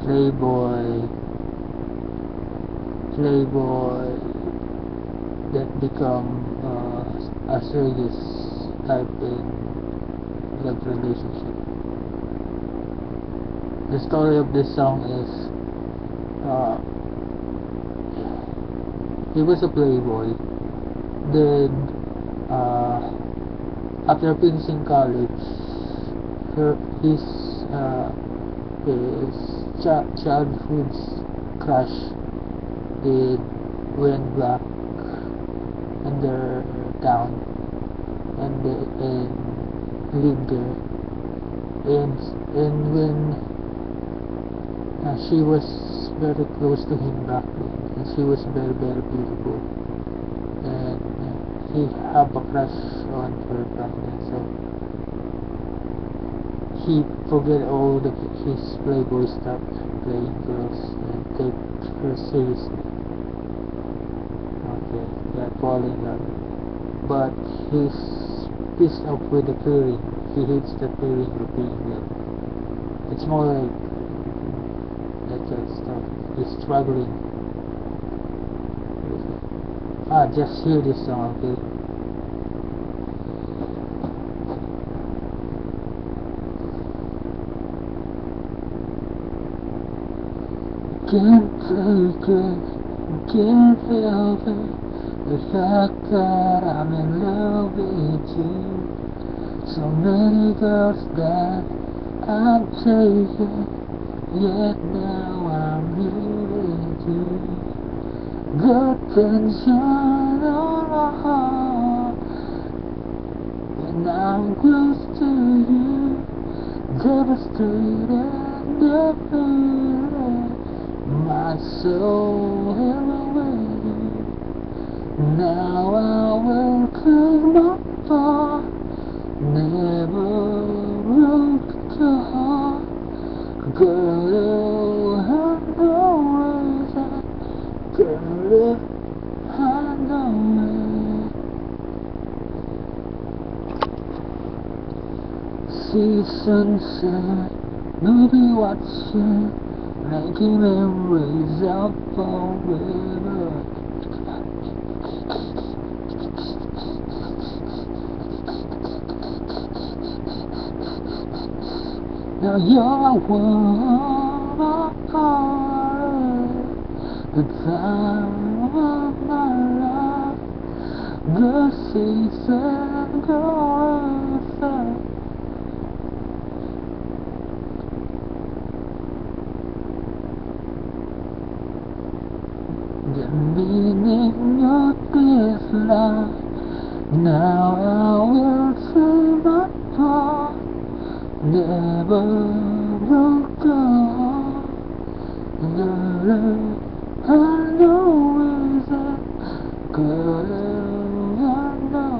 playboy playboy that become a serious type in love relationship. The story of this song is uh, he was a playboy. Then after finishing college, her his childhood's crush did went back in their town and lived there, and when she was very close to him back then, and she was very very beautiful, and he have a crush on her back then, so he forget all his playboy stuff, playing girls, and take her seriously. Okay, yeah, fall in love, but he's pissed off with the feeling. He hates the feeling of being loved. It's more like that kind of stuff. He's struggling. Just hear this song, okay? Can't take it, can't help it. The fact that I'm in love with you. So many girls that I've taken, yet now I'm here with you. Good tension on my heart when I'm close to you. Devastated, defeated, my soul away. Now I will take my part. Never broke your heart, girl. I know that, girl. I know it. See sunset, movie watching, making memories of forever. Now you're one of the time of my life. The season goes on. The meaning of this life. Now I will say my part. Never broke your heart. Girl, I know is it. Girl, I know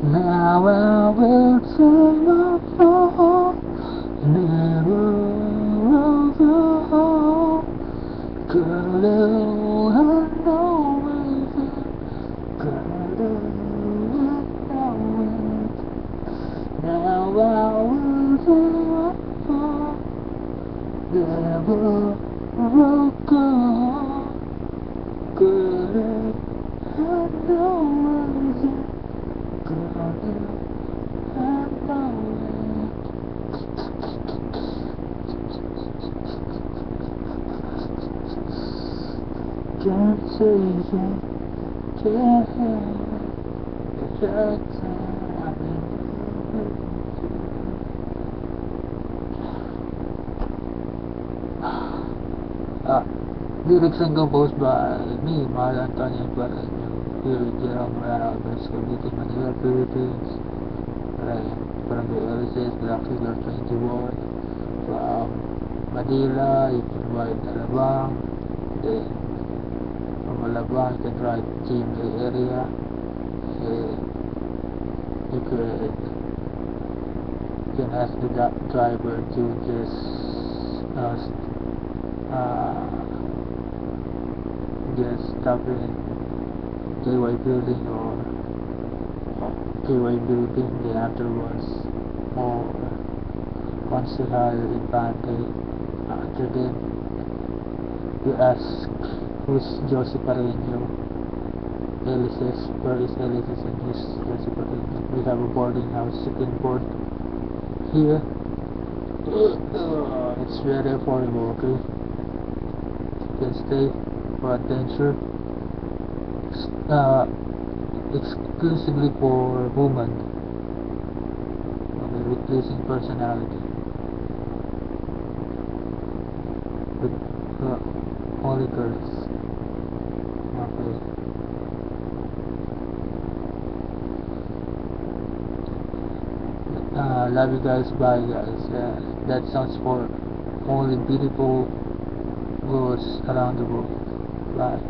now I will take my fall. Never broke your heart. Girl, I know it. Girl, I know it. Now I will take my fall. Never broke your heart. Girl, I know it. Girl, I know Can't say that. Lyrics and composed by me, Mario Antonio Barreño, here in Jerome Moreno, Cavite, Manila, Philippines. From the LSS, Black Figure 21. From Manila, you can ride Alabang. Then, from Alabang, you can ride GMA area. You can ask the driver to just stop in KY building or KY building, then afterwards, or once you have Infante, after then you ask who's Josie Pareño, Elises, where is Elises and who's Josie Pareño. We have a boarding house chicken board here. It's very affordable, okay? You can stay for adventure, exclusively for women, okay, with pleasing personality, with only girls, okay. Love you guys, bye guys. That sounds for only beautiful girls around the world. Bye.